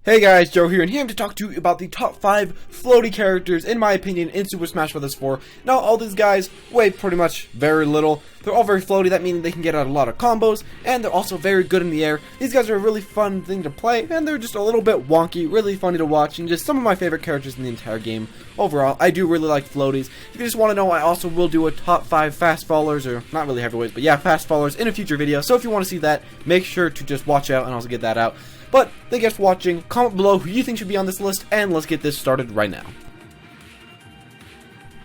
Hey guys, Joe here, and here I'm to talk to you about the top 5 floaty characters, in my opinion, in Super Smash Bros. 4. Now, all these guys weigh pretty much very little. They're all very floaty, that means they can get out a lot of combos, and they're also very good in the air. These guys are a really fun thing to play, and they're just a little bit wonky, really funny to watch, and just some of my favorite characters in the entire game. Overall, I do really like floaties. If you just want to know, I also will do a top 5 fast followers, or not really heavyweights, but yeah, fast followers in a future video. So if you want to see that, make sure to just watch out and also get that out. But thank you guys for watching. Comment below who you think should be on this list, and let's get this started right now.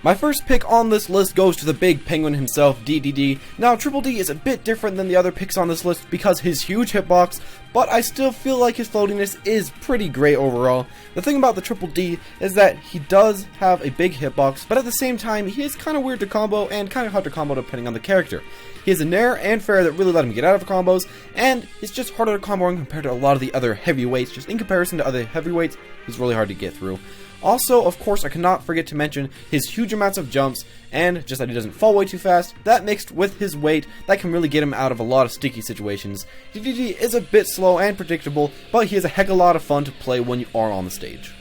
My first pick on this list goes to the big penguin himself, DDD. Now, Triple D is a bit different than the other picks on this list because his huge hitbox, but I still feel like his floatiness is pretty great overall. The thing about the Triple D is that he does have a big hitbox, but at the same time, he is kind of weird to combo and kind of hard to combo depending on the character. He has a nair and fair that really let him get out of combos, and it's just harder to combo compared to a lot of the other heavyweights. Just in comparison to other heavyweights, he's really hard to get through. Also, of course, I cannot forget to mention his huge amounts of jumps, and just that he doesn't fall way too fast. That mixed with his weight, that can really get him out of a lot of sticky situations. DDD is a bit slow and predictable, but he is a heck of a lot of fun to play when you are on the stage.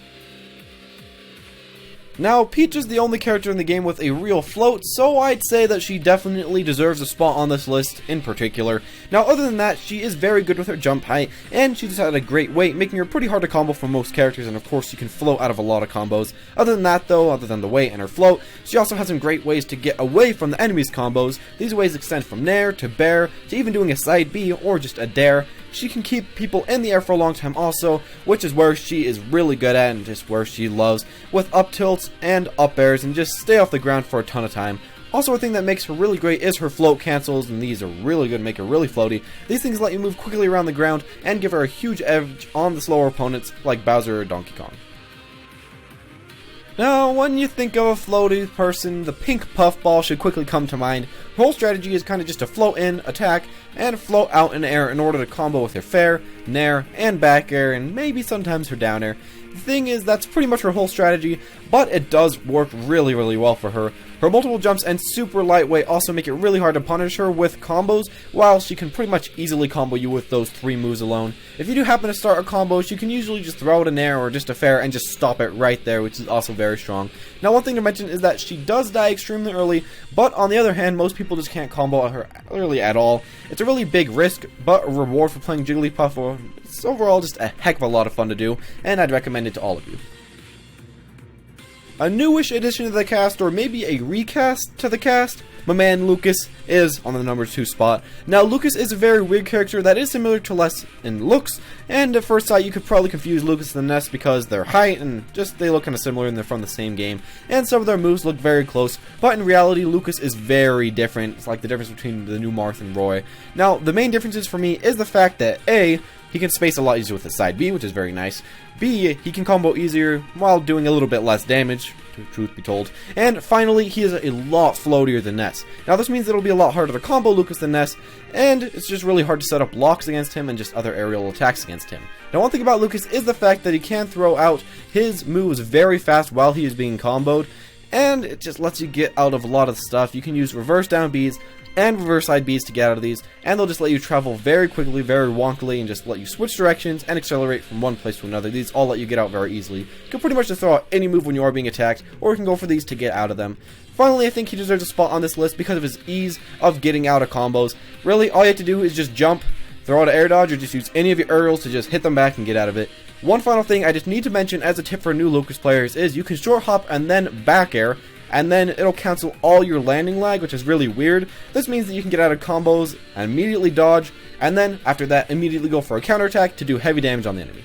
Now, Peach is the only character in the game with a real float, so I'd say that she definitely deserves a spot on this list in particular. Now, other than that, she is very good with her jump height, and she just had a great weight, making her pretty hard to combo for most characters, and of course, she can float out of a lot of combos. Other than that, though, other than the weight and her float, she also has some great ways to get away from the enemy's combos. These ways extend from nair to bair, to even doing a side B or just a dare. She can keep people in the air for a long time also, which is where she is really good at and just where she loves, with up tilts and up airs and just stay off the ground for a ton of time. Also, a thing that makes her really great is her float cancels, and these are really good to make her really floaty. These things let you move quickly around the ground and give her a huge edge on the slower opponents like Bowser or Donkey Kong. Now, when you think of a floaty person, the pink puffball should quickly come to mind. Her whole strategy is kind of just to float in, attack, and float out in the air in order to combo with her fair, nair, and back air, and maybe sometimes her down air. The thing is, that's pretty much her whole strategy, but it does work really, really well for her. Her multiple jumps and super lightweight also make it really hard to punish her with combos, while she can pretty much easily combo you with those 3 moves alone. If you do happen to start a combo, she can usually just throw it in air or just a fair and just stop it right there, which is also very strong. Now, one thing to mention is that she does die extremely early, but on the other hand, most people just can't combo her early at all. It's a really big risk, but a reward for playing Jigglypuff, or it's overall just a heck of a lot of fun to do, and I'd recommend it to all of you. A newish addition to the cast, or maybe a recast to the cast, my man Lucas is on the number 2 spot. Now, Lucas is a very weird character that is similar to Les in looks, and at first sight you could probably confuse Lucas and Ness because their height and just they look kind of similar and they're from the same game, and some of their moves look very close, but in reality Lucas is very different. It's like the difference between the new Marth and Roy. Now, the main differences for me is the fact that A, he can space a lot easier with the side B, which is very nice. B, he can combo easier while doing a little bit less damage, truth be told. And finally, he is a lot floatier than Ness. Now, this means it'll be a lot harder to combo Lucas than Ness, and it's just really hard to set up blocks against him and just other aerial attacks against him. Now, one thing about Lucas is the fact that he can throw out his moves very fast while he is being comboed, and it just lets you get out of a lot of stuff. You can use reverse down Bs and reverse side Bs to get out of these, and they'll just let you travel very quickly, very wonkily, and just let you switch directions and accelerate from one place to another. These all let you get out very easily. You can pretty much just throw out any move when you are being attacked, or you can go for these to get out of them. Finally, I think he deserves a spot on this list because of his ease of getting out of combos. Really, all you have to do is just jump, throw out an air dodge, or just use any of your aerials to just hit them back and get out of it. One final thing I just need to mention as a tip for new Lucas players is you can short hop and then back air, and then it'll cancel all your landing lag, which is really weird. This means that you can get out of combos and immediately dodge, and then after that immediately go for a counterattack to do heavy damage on the enemy.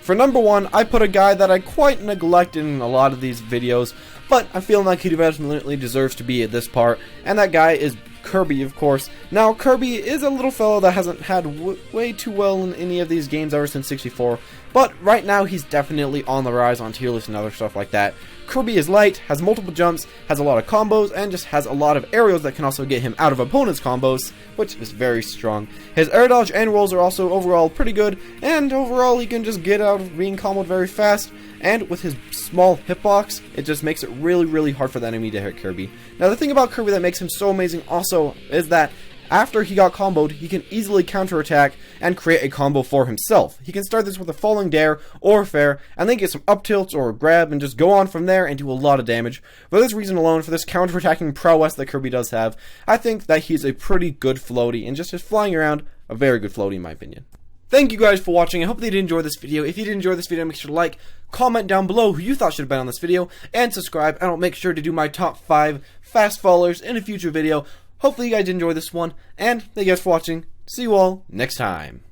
For number 1, I put a guy that I quite neglect in a lot of these videos, but I feel like he definitely deserves to be at this part, and that guy is Kirby, of course. Now, Kirby is a little fellow that hasn't had way too well in any of these games ever since 64, but right now he's definitely on the rise on tier lists and other stuff like that. Kirby is light, has multiple jumps, has a lot of combos, and just has a lot of aerials that can also get him out of opponents' combos, which is very strong. His air dodge and rolls are also overall pretty good, and overall he can just get out of being comboed very fast, and with his small hitbox, it just makes it really, really hard for the enemy to hit Kirby. Now, the thing about Kirby that makes him so amazing also is that after he got comboed, he can easily counterattack and create a combo for himself. He can start this with a falling dare or fair, and then get some up tilts or a grab and just go on from there and do a lot of damage. For this reason alone, for this counterattacking prowess that Kirby does have, I think that he's a pretty good floaty, and just his flying around, a very good floaty in my opinion. Thank you guys for watching. I hope that you did enjoy this video. If you did enjoy this video, make sure to like, comment down below who you thought should have been on this video, and subscribe. And I'll make sure to do my top 5 fast followers in a future video. Hopefully you guys did enjoy this one, and thank you guys for watching. See you all next time.